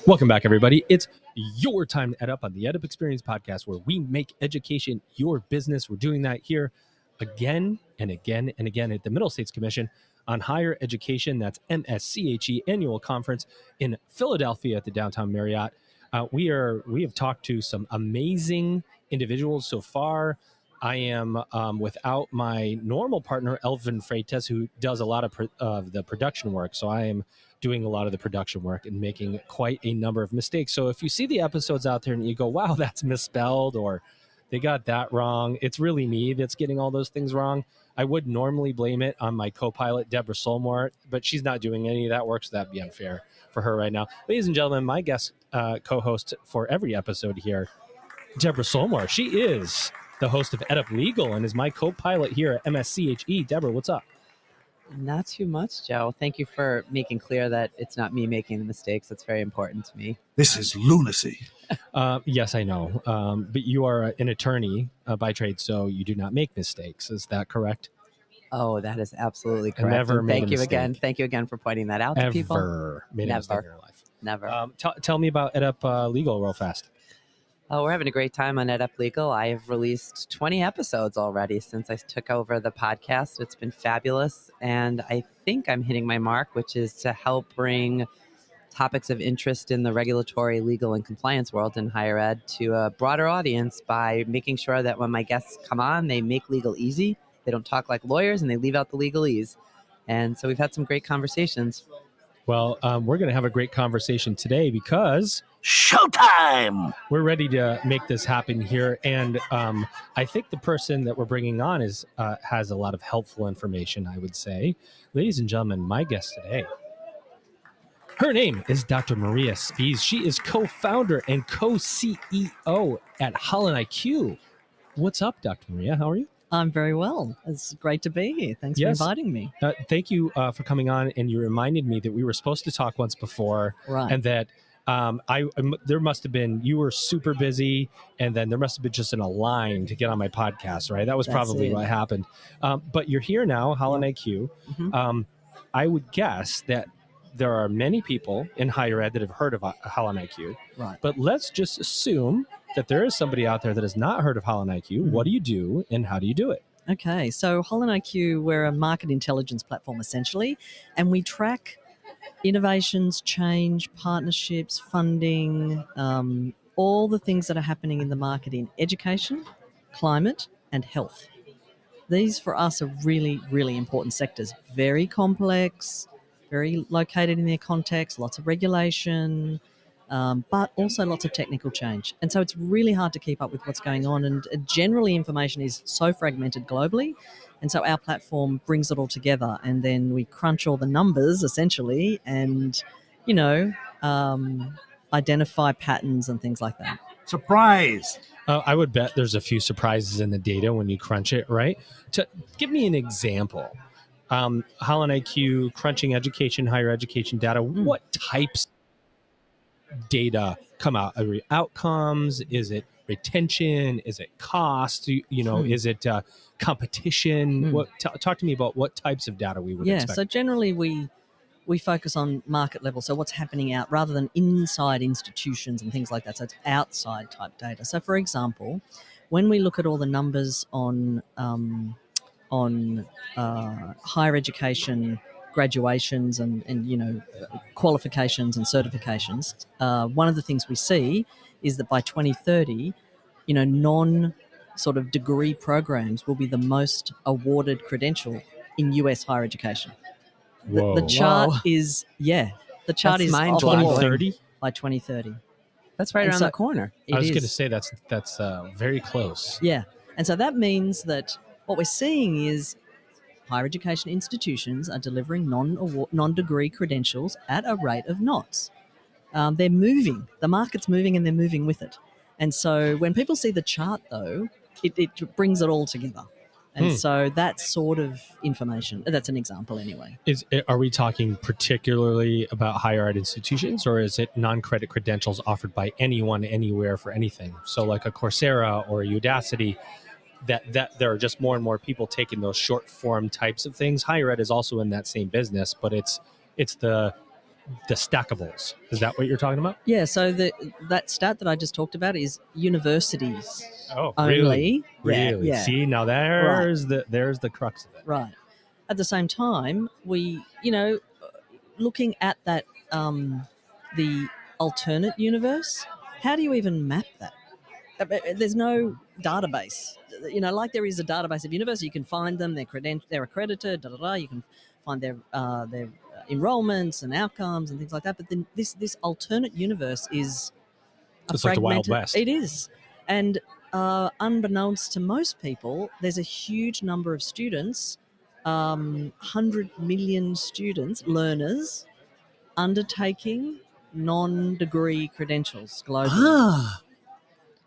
Welcome back, everybody. It's your time to EdUp on the EdUp Experience podcast, where we make education your business. We're doing that here again and again and again at the Middle States Commission on Higher Education. That's MSCHE annual conference in Philadelphia at the Downtown Marriott. We have talked to some amazing individuals so far. I am without my normal partner, Elvin Freitas, who does a lot of the production work. So I am doing a lot of the production work and making quite a number of mistakes. So if you see the episodes out there and you go, wow, that's misspelled, or they got that wrong, it's really me that's getting all those things wrong. I would normally blame it on my co-pilot, Deborah Solmore, but she's not doing any of that work, so that'd be unfair for her right now. Ladies and gentlemen, my guest co-host for every episode here, Deborah Solmore. She is the host of EdUp Legal and is my co-pilot here at MSCHE. Deborah, what's up? Not too much, Joe. Thank you for making clear that it's not me making the mistakes. That's very important to me. This is lunacy. Yes, I know. But you are an attorney by trade, so you do not make mistakes. Is that correct? Oh, that is absolutely correct. Never made thank a you mistake. again. Thank you again for pointing that out to people. Ever made a mistake in your life? Never. Tell me about EdUp Legal real fast. We're having a great time on EdUp Legal. I have released 20 episodes already since I took over the podcast. It's been fabulous. And I think I'm hitting my mark, which is to help bring topics of interest in the regulatory, legal, and compliance world in higher ed to a broader audience by making sure that when my guests come on, they make legal easy. They don't talk like lawyers and they leave out the legalese. And so we've had some great conversations. Well, we're going to have a great conversation today because Showtime! we're ready to make this happen here. And I think the person that we're bringing on has a lot of helpful information, I would say. Ladies and gentlemen, my guest today, her name is Dr. Maria Spies. She is co-founder and co-CEO at HolonIQ. What's up, Dr. Maria? How are you? I'm very well. It's great to be here. Thanks for inviting me. Thank you for coming on. And you reminded me that we were supposed to talk once before, Right. and that there must have been, you were super busy, and then there must have been just a line to get on my podcast, right? That was probably what happened. But you're here now, HolonIQ. Mm-hmm. I would guess that there are many people in higher ed that have heard of HolonIQ. Right. But let's just assume that there is somebody out there that has not heard of HolonIQ. Mm-hmm. What do you do and how do you do it? Okay. So HolonIQ, we're a market intelligence platform essentially, and we track innovations, change, partnerships, funding, all the things that are happening in the market in education, climate, and health. These for us are really, really important sectors. Very complex, very located in their context, lots of regulation, but also lots of technical change. And so it's really hard to keep up with what's going on. And generally information is so fragmented globally. And so our platform brings it all together, and then we crunch all the numbers essentially and, identify patterns and things like that. Surprise! I would bet there's a few surprises in the data when you crunch it, right? Give me an example. HolonIQ crunching education, higher education data. What types of data come out? Are it outcomes? Is it retention? Is it cost? Is it competition? Talk to me about what types of data we would expect. So generally we focus on market level, so what's happening out rather than inside institutions and things like that. So it's outside type data. So for example, when we look at all the numbers on higher education graduations and qualifications and certifications, one of the things we see is that by 2030, non sort of degree programs will be the most awarded credential in US higher education. The chart is the chart is mind-blowing. 2030 by 2030. That's right around the corner. I was going to say that's very close. Yeah, and so that means that what we're seeing is higher education institutions are delivering non-degree credentials at a rate of knots. They're moving. The market's moving, and they're moving with it. And so when people see the chart, though, it brings it all together. And so that sort of information, that's an example anyway. Are we talking particularly about higher ed institutions, or is it non-credit credentials offered by anyone, anywhere for anything? So like a Coursera or a Udacity, that there are just more and more people taking those short form types of things. Higher ed is also in that same business, but it's the the stackables. Is that what you're talking about? Yeah, so that stat that I just talked about is universities Oh, only. really? Yeah. See, now there's the crux of it. Right. At the same time, we, looking at that, the alternate universe, how do you even map that? There's no database. Like there is a database of universities. You can find them. They're accredited. Da da da. You can find their enrollments and outcomes and things like that. But then this alternate universe is a It's like the Wild fragmented. West. It is, and unbeknownst to most people, there's a huge number of students, 100 million students, learners, undertaking non-degree credentials globally.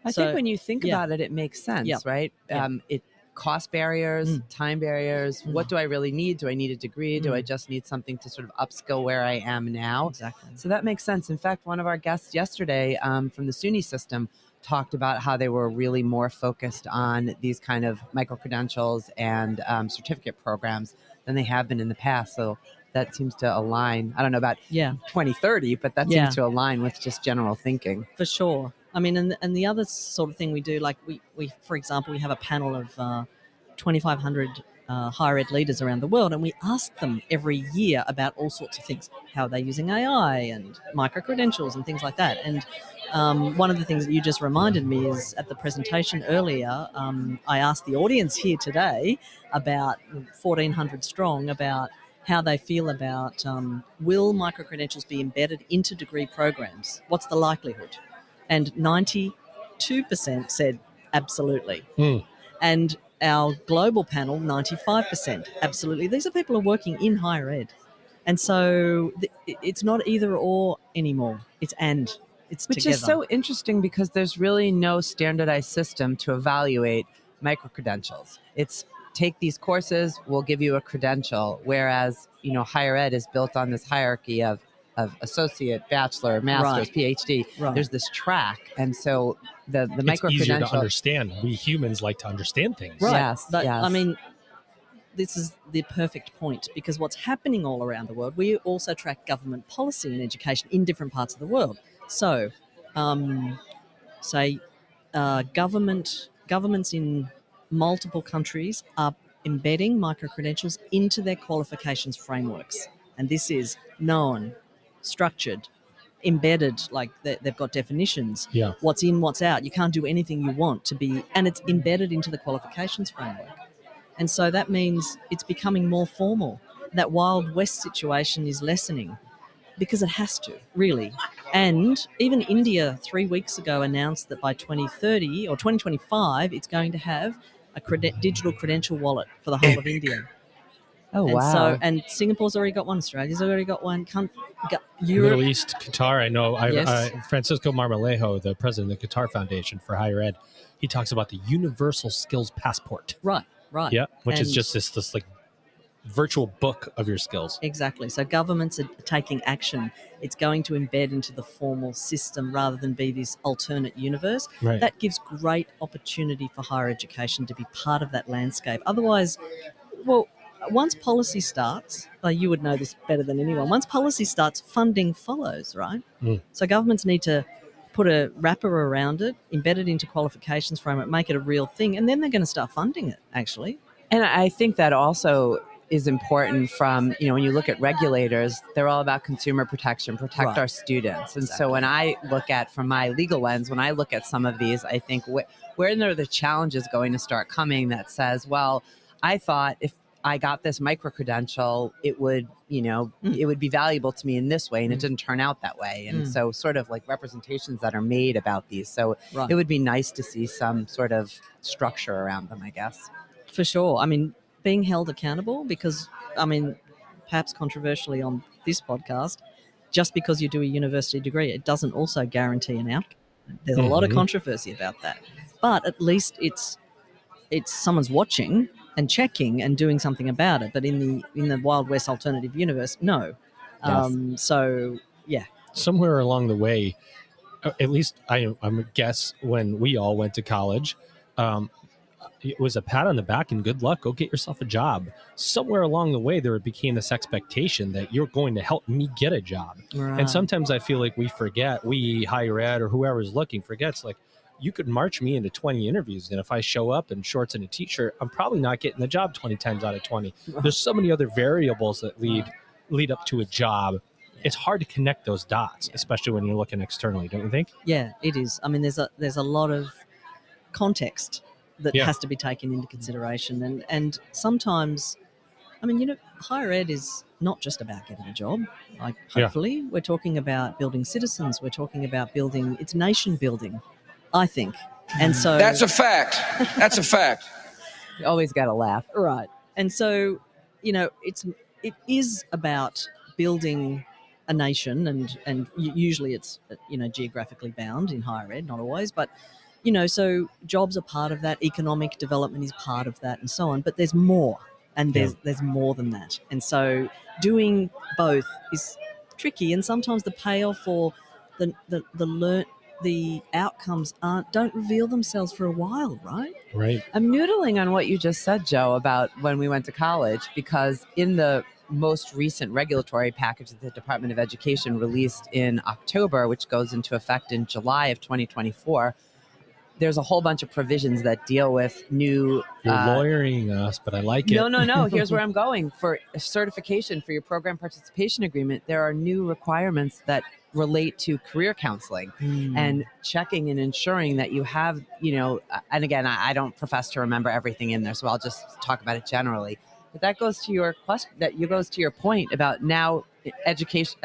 I So, think when you think yeah. about it, it makes sense, Yeah. right? Yeah. It cost barriers, time barriers. What do I really need? Do I need a degree? Do I just need something to sort of upskill where I am now? Exactly. So that makes sense. In fact, one of our guests yesterday from the SUNY system talked about how they were really more focused on these kind of micro-credentials and certificate programs than they have been in the past. So that seems to align. I don't know about 2030, but that seems to align with just general thinking. For sure. I mean, and the other sort of thing we do, like we for example, we have a panel of 2,500 higher ed leaders around the world, and we ask them every year about all sorts of things, how they're using AI and micro-credentials and things like that. And one of the things that you just reminded me is at the presentation earlier, I asked the audience here today about 1,400 strong about how they feel about will micro-credentials be embedded into degree programs? What's the likelihood? And 92% said absolutely. And our global panel, 95%, absolutely. These are people who are working in higher ed. And so it's not either or anymore. It's and. It's Which together. is so interesting because there's really no standardized system to evaluate micro-credentials. It's take these courses, we'll give you a credential, whereas, higher ed is built on this hierarchy of associate, bachelor, master's, PhD. Right. There's this track. And so the It's micro-credential... easier to understand. We humans like to understand things. Right. Yes, But, yes. I mean, this is the perfect point because what's happening all around the world, we also track government policy in education in different parts of the world. So, governments in multiple countries are embedding micro-credentials into their qualifications frameworks. And this is known, structured, embedded, like they've got definitions. Yeah. What's in, what's out. You can't do anything you want to be, and it's embedded into the qualifications framework. And so that means it's becoming more formal. That Wild West situation is lessening because it has to, really. And even India 3 weeks ago announced that by 2030 or 2025, it's going to have a digital credential wallet for the whole of India. Oh, And wow. and Singapore's already got one, Australia's already got one, Europe. Middle East, Qatar. I know. Yes. Francisco Marmolejo, the president of the Qatar Foundation for Higher Ed, he talks about the Universal Skills Passport. Right. Yeah, which is And- just this like virtual book of your skills. Exactly. So governments are taking action. It's going to embed into the formal system rather than be this alternate universe. Right. That gives great opportunity for higher education to be part of that landscape. Otherwise, well, once policy starts, you would know this better than anyone, once policy starts, funding follows, right? So governments need to put a wrapper around it, embed it into qualifications framework, make it a real thing, and then they're going to start funding it, actually. And I think that also is important from, when you look at regulators, they're all about consumer protection, protect Right. our students. And so when I look at, from my legal lens, when I look at some of these, I think where are the challenges going to start coming that says, well, I thought if I got this micro-credential, it would, it would be valuable to me in this way, and it didn't turn out that way. And so sort of like representations that are made about these. So Right. it would be nice to see some sort of structure around them, I guess. For sure. I mean, being held accountable because, perhaps controversially on this podcast, just because you do a university degree, it doesn't also guarantee an outcome. There's a lot of controversy about that. But at least it's someone's watching and checking and doing something about it. But in the Wild West alternative universe, no. Yes. So, yeah. Somewhere along the way, at least I'm a guess when we all went to college, it was a pat on the back and good luck. Go get yourself a job. Somewhere along the way, there became this expectation that you're going to help me get a job. Right. And sometimes I feel like we forget, we higher ed or whoever's looking forgets, like, you could march me into 20 interviews. And if I show up in shorts and a t-shirt, I'm probably not getting the job 20 times out of 20. There's so many other variables that lead up to a job. It's hard to connect those dots, especially when you're looking externally, don't you think? Yeah, it is. I mean, there's a lot of context that has to be taken into consideration. And sometimes, I mean, higher ed is not just about getting a job. Like, hopefully, we're talking about building citizens. We're talking about it's nation building, I think. And so that's a fact. That's a fact. You always got to laugh. Right. And so, it is about building a nation, and usually it's, geographically bound in higher ed, not always, but, so jobs are part of that, economic development is part of that, and so on. But there's more, and there's more than that. And so doing both is tricky, and sometimes the payoff or the outcomes don't reveal themselves for a while, right? Right. I'm noodling on what you just said, Joe, about when we went to college, because in the most recent regulatory package that the Department of Education released in October, which goes into effect in July of 2024, there's a whole bunch of provisions that deal with new... You're lawyering us, but I like it. No. Here's where I'm going. For certification for your program participation agreement, there are new requirements that relate to career counseling and checking and ensuring that you have, and again, I don't profess to remember everything in there, so I'll just talk about it generally. But that goes to your question, goes to your point about now education,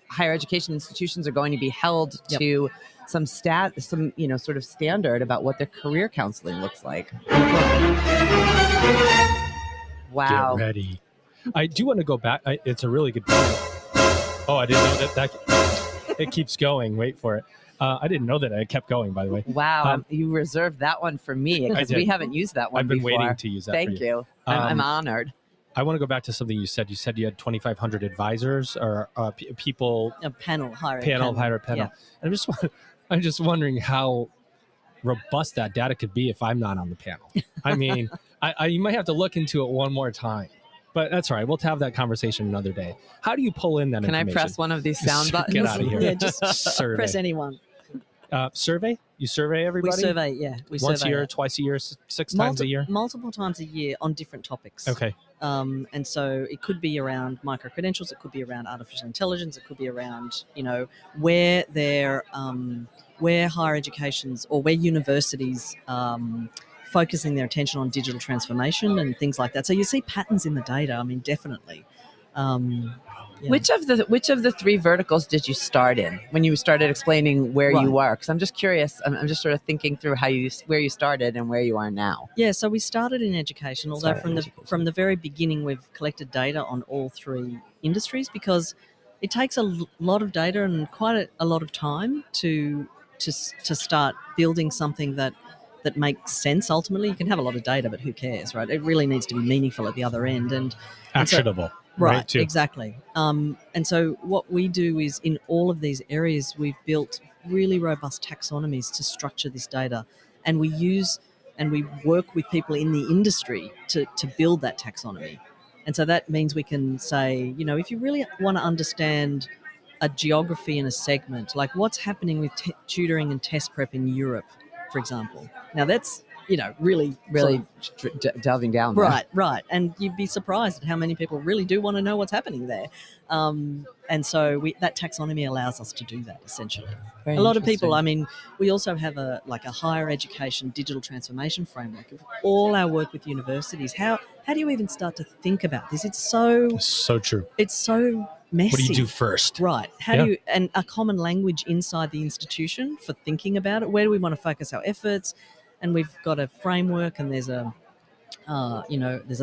higher education institutions are going to be held to some sort of standard about what their career counseling looks like. Wow. Get ready. I do want to go back. It's a really good point. Oh, I didn't know that it keeps going. Wait for it. I didn't know that it kept going, by the way. Wow. You reserved that one for me because we haven't used that one I've been before. waiting to use that. Thank for you. I'm honored. I want to go back to something you said. You said you had 2,500 advisors or people. A panel, higher ed panel. Yeah. And I'm just wondering how robust that data could be if I'm not on the panel. I mean, you might have to look into it one more time. But that's all right. We'll have that conversation another day. How do you pull in that information? Can I press one of these sound buttons? Get out of here. Yeah, just press anyone. Survey? You survey everybody? We survey, yeah. Once a year, twice a year, six times a year? Multiple times a year on different topics. Okay. And so it could be around micro-credentials, it could be around artificial intelligence, it could be around, where higher educations or where universities focusing their attention on digital transformation and things like that. So you see patterns in the data. I mean, definitely. Yeah. Which of the three verticals did you start in when you started explaining where you were? Because I'm just curious. I'm just sort of thinking through where you started and where you are now. Yeah, so we started in education. Although from the very beginning, we've collected data on all three industries because it takes a lot of data and quite a lot of time to start building something that makes sense. Ultimately, you can have a lot of data, but who cares, right? It really needs to be meaningful at the other end and actionable. Right, too. Exactly. And so what we do is in all of these areas, we've built really robust taxonomies to structure this data. And we work with people in the industry to build that taxonomy. And so that means we can say, if you really want to understand a geography in a segment, like what's happening with tutoring and test prep in Europe, for example. Now that's, really delving down there. Right. And you'd be surprised at how many people really do want to know what's happening there. And so that taxonomy allows us to do that, essentially. Very a lot of people, I mean, we also have a higher education digital transformation framework of all our work with universities. How do you even start to think about this? It's so true. It's so messy. What do you do first? Right. And a common language inside the institution for thinking about it. Where do we want to focus our efforts? And we've got a framework, and there's a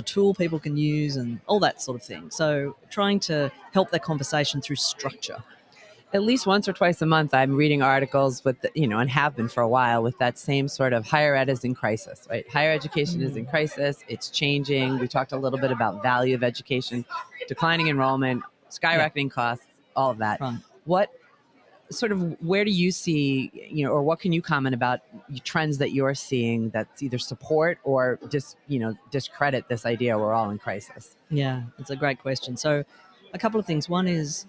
tool people can use, and all that sort of thing. So trying to help that conversation through structure. At least once or twice a month, I'm reading articles with, and have been for a while, with that same sort of higher ed is in crisis, right? Higher education is in crisis. It's changing. We talked a little bit about value of education, declining enrollment, skyrocketing costs, all of that. Right. sort of where do you see, or what can you comment about trends that you're seeing that's either support or just, discredit this idea we're all in crisis? Yeah, it's a great question. So a couple of things. One is,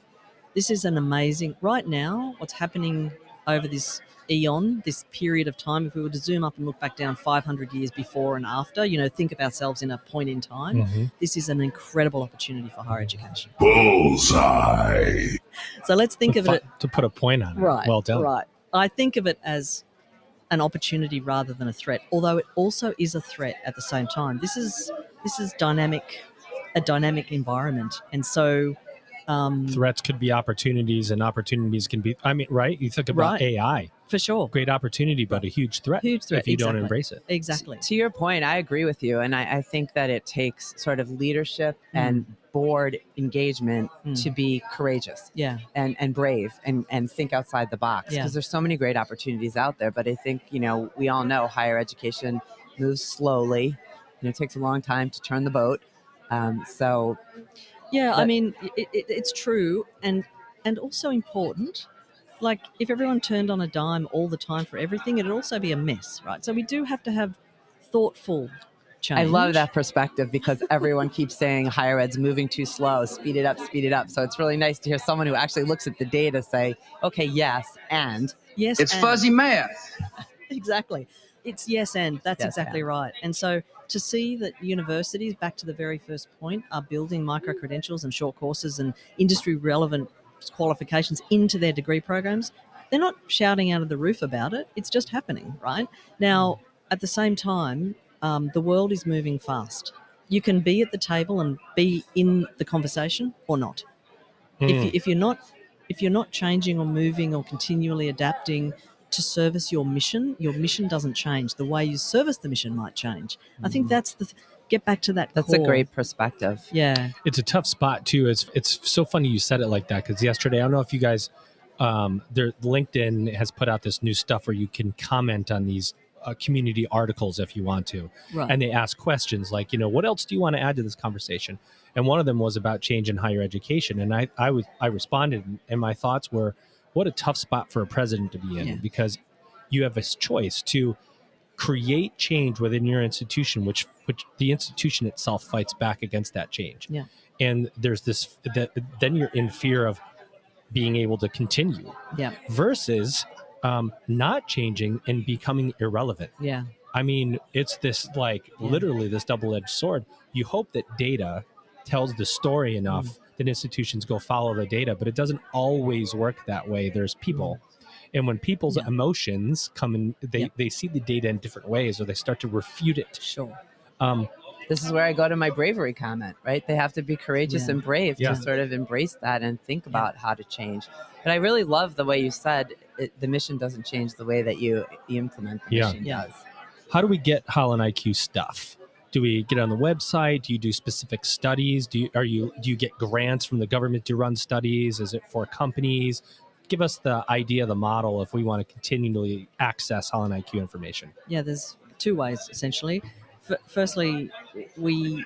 this is an amazing, right now, what's happening over this eon, this period of time, if we were to zoom up and look back down 500 years before and after, think of ourselves in a point in time, this is an incredible opportunity for higher education. Bullseye. So let's think of it. To put a point on it. Right. Well done. Right. I think of it as an opportunity rather than a threat, although it also is a threat at the same time. This is dynamic, a dynamic environment. And so threats could be opportunities, and opportunities can be, right? You think about Right. AI. For sure. Great opportunity, but a huge threat. Huge threat, if you don't exactly. embrace it. Exactly. To your point, I agree with you. And I think that it takes sort of leadership and board engagement to be courageous Yeah. and brave and think outside the box, because Yeah. there's so many great opportunities out there. But I think, we all know higher education moves slowly. It takes a long time to turn the boat. So Yeah, I But- mean, it's true and also important. Like, if everyone turned on a dime all the time for everything, it'd also be a mess, right? So we do have to have thoughtful change. I love that perspective, because everyone keeps saying higher ed's moving too slow, speed it up, speed it up. So it's really nice to hear someone who actually looks at the data say, okay, yes, and Yes, It's and. fuzzy math. Exactly. It's yes and. That's Yes, exactly and. right. And so to see that universities, back to the very first point, are building micro-credentials and short courses and industry-relevant qualifications into their degree programs, they're not shouting out of the roof about it. It's just happening, right? Now, at the same time, the world is moving fast. You can be at the table and be in the conversation or not. If you're not changing or moving or continually adapting to service your mission doesn't change. The way you service the mission might change. I think that's get back to that. That's core. a great perspective. Yeah. It's a tough spot too. It's so funny you said it like that, because yesterday, I don't know if you guys, LinkedIn has put out this new stuff where you can comment on these community articles if you want to. Right. And they ask questions like, what else do you want to add to this conversation? And one of them was about change in higher education. And I responded, and my thoughts were, what a tough spot for a president to be in, Yeah. because you have this choice to create change within your institution, which the institution itself fights back against that change. Yeah. And there's this, then you're in fear of being able to continue Yeah. versus not changing and becoming irrelevant. Yeah. I mean, it's this literally this double-edged sword. You hope that data tells the story enough that institutions go follow the data, but it doesn't always work that way. There's people. And when people's emotions come in, they see the data in different ways, or they start to refute it. Sure. This is where I go to my bravery comment, right? They have to be courageous and brave Yeah. to sort of embrace that and think about how to change. But I really love the way you said the mission doesn't change the way that you implement the mission does. How do we get HolonIQ stuff? Do we get on the website? Do you do specific studies? Do you get grants from the government to run studies? Is it for companies? Give us the idea, the model, if we want to continually access HolonIQ information. Yeah, there's two ways, essentially. Firstly, we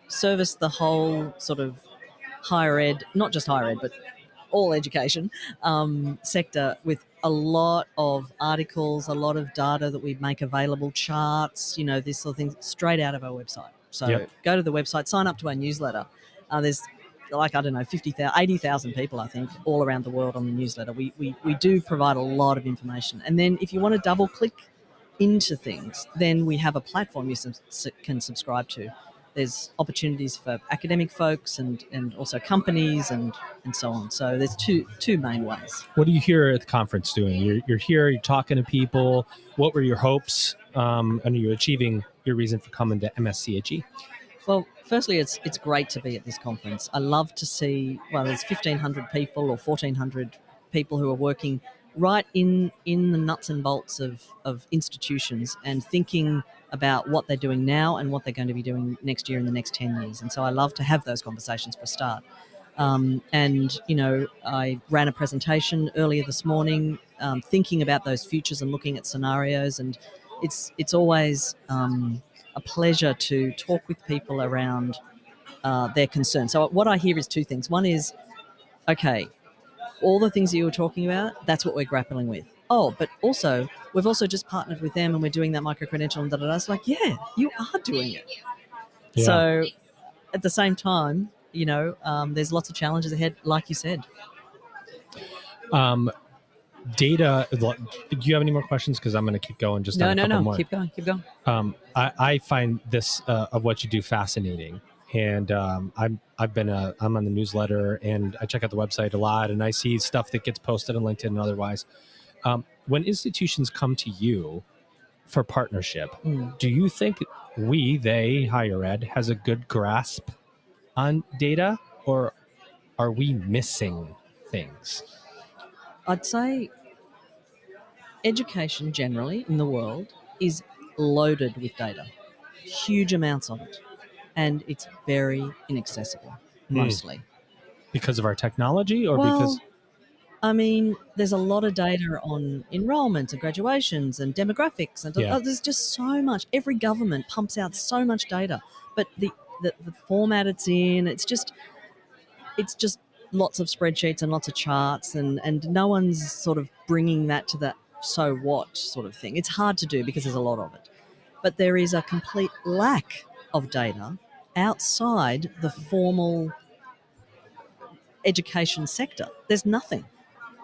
service the whole sort of higher ed, not just higher ed, but all education sector with a lot of articles, a lot of data that we make available, charts, this sort of thing, straight out of our website. So go to the website, sign up to our newsletter. There's 80,000 people, I think, all around the world on the newsletter. We do provide a lot of information. And then if you want to double click into things, then we have a platform you can subscribe to. There's opportunities for academic folks and also companies and so on. So there's two main ways. What are you here at the conference doing? You're here, you're talking to people. What were your hopes? And are you achieving your reason for coming to MSCHE? Well, firstly, it's great to be at this conference. I love to see, there's 1,500 people or 1,400 people who are working right in the nuts and bolts of institutions and thinking about what they're doing now and what they're going to be doing next year and the next 10 years. And so I love to have those conversations for a start. I ran a presentation earlier this morning thinking about those futures and looking at scenarios. And it's always a pleasure to talk with people around their concerns. So what I hear is two things. One is, okay, all the things that you were talking about, that's what we're grappling with. Oh, but also, we've also just partnered with them and we're doing that micro-credential and da-da-da. It's like, yeah, you are doing it. Yeah. So at the same time, there's lots of challenges ahead, like you said. Data. Do you have any more questions? Because I'm going to keep going. Just on a couple more. Keep going. I find this of what you do fascinating, and I'm on the newsletter and I check out the website a lot, and I see stuff that gets posted on LinkedIn and otherwise. When institutions come to you for partnership, do you think they, higher ed, has a good grasp on data, or are we missing things? I'd say education generally in the world is loaded with data, huge amounts of it, and it's very inaccessible, mostly. Because of our technology, or Well, because... I mean, there's a lot of data on enrollment and graduations and demographics, and there's just so much. Every government pumps out so much data, but the format it's in, it's just lots of spreadsheets and lots of charts, and no one's sort of bringing that to that so what sort of thing. It's hard to do because there's a lot of it. But there is a complete lack of data outside the formal education sector. There's nothing.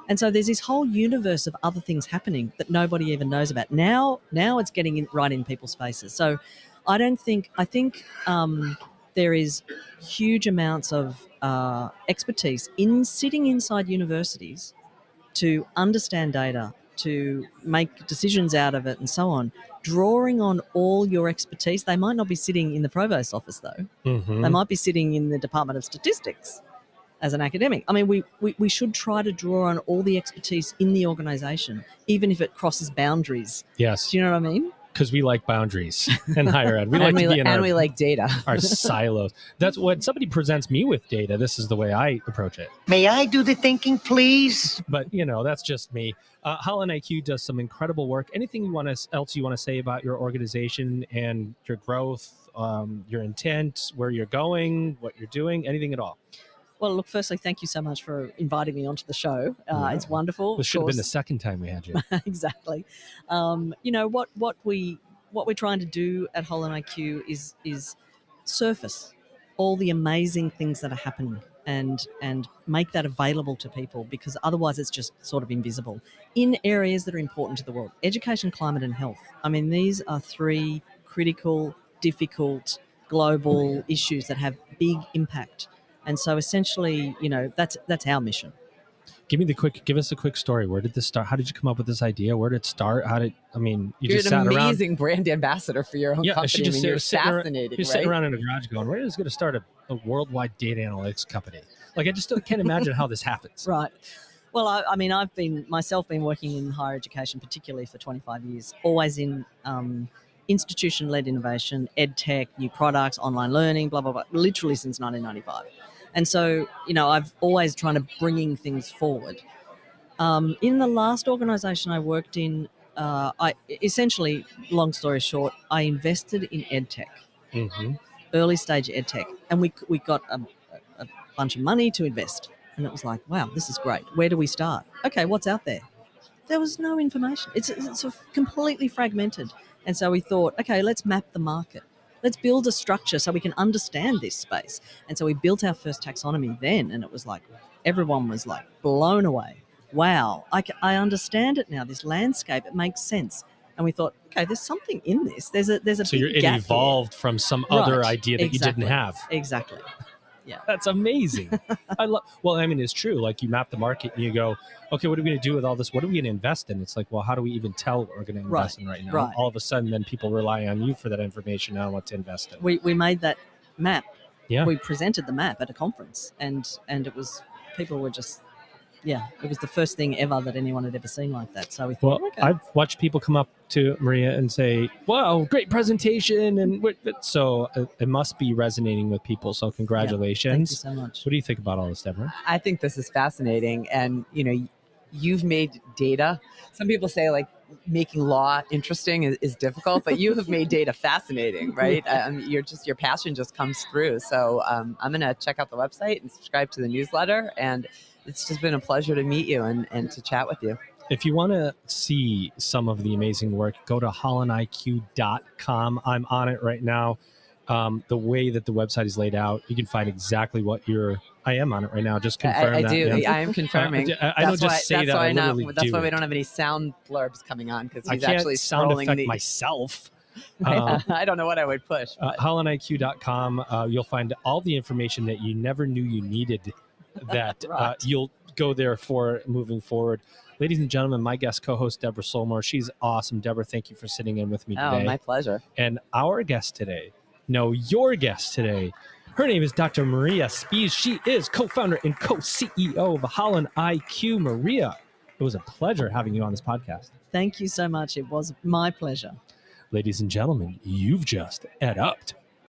And so there's this whole universe of other things happening that nobody even knows about. Now it's getting right in people's faces. So I think there is huge amounts of expertise in sitting inside universities to understand data, to make decisions out of it and so on, drawing on all your expertise. They might not be sitting in the provost's office, though. Mm-hmm. They might be sitting in the Department of Statistics as an academic. I mean, we should try to draw on all the expertise in the organisation, even if it crosses boundaries. Yes. Do you know what I mean? Because we like boundaries in higher ed. We like data. Our silos. That's when somebody presents me with data. This is the way I approach it. May I do the thinking, please? But that's just me. HolonIQ does some incredible work. Anything else you want to say about your organization and your growth, your intent, where you're going, what you're doing, anything at all? Well, look, firstly, thank you so much for inviting me onto the show. It's wonderful. This should have been the second time we had you. Exactly. What we're trying to do at HolonIQ is surface all the amazing things that are happening and make that available to people, because otherwise it's just sort of invisible in areas that are important to the world. Education, climate and health. I mean, these are three critical, difficult, global issues that have big impact. And so essentially, that's our mission. Give us a quick story. Where did this start? How did you come up with this idea? Where did it start? You You're just an sat around. amazing brand ambassador for your own company. You're fascinating, You're sitting around in a garage going, "We're just going to start a worldwide data analytics company." Like, I just can't imagine how this happens. Right. Well, I've been working in higher education, particularly for 25 years, always in institution-led innovation, ed tech, new products, online learning, blah, blah, blah, literally since 1995. And so, I've always trying to bringing things forward. In the last organisation I worked in, I essentially, long story short, I invested in EdTech, early stage EdTech, and we got a bunch of money to invest. And it was like, wow, this is great. Where do we start? Okay, what's out there? There was no information. It's sort of completely fragmented. And so we thought, okay, let's map the market. Let's build a structure so we can understand this space. And so we built our first taxonomy then, and it was like, everyone was like blown away. Wow, I understand it now, this landscape, it makes sense. And we thought, okay, there's something in this. There's a so big it gap evolved here. from some other idea that you didn't have. Exactly. Yeah. That's amazing. It's true. Like, you map the market and you go, okay, what are we going to do with all this? What are we going to invest in? It's like, well, how do we even tell what we're going to invest in right now? Right. All of a sudden, then people rely on you for that information on what to invest in. We made that map. Yeah. We presented the map at a conference, and it was, people were just, it was the first thing ever that anyone had ever seen like that. So we thought, okay. I've watched people come up to Maria and say, wow, great presentation. And so it must be resonating with people. So congratulations. Thank you so much. What do you think about all this, Deborah? I think this is fascinating. And, you've made data. Some people say, like, making law interesting is difficult, but you have made data fascinating, right? Your passion just comes through. So I'm going to check out the website and subscribe to the newsletter. And it's just been a pleasure to meet you and to chat with you. If you want to see some of the amazing work, go to HolonIQ.com. I'm on it right now. The way that the website is laid out, you can find exactly what I am on it right now. Just confirm I that. do. Yeah. I am confirming. I don't just say that. I literally do That's why we it. don't have any sound blurbs coming on because I he's can't actually sound scrolling effect myself. I don't know what I would push. HolonIQ.com. You'll find all the information that you never knew you needed. That you'll go there for moving forward. Ladies and gentlemen, my guest co-host, Deborah Solmore. She's awesome. Deborah, thank you for sitting in with me today. Oh, my pleasure. And your guest today, her name is Dr. Maria Spies. She is co-founder and co-CEO of HolonIQ. Maria, it was a pleasure having you on this podcast. Thank you so much. It was my pleasure. Ladies and gentlemen, you've just EdUp'd.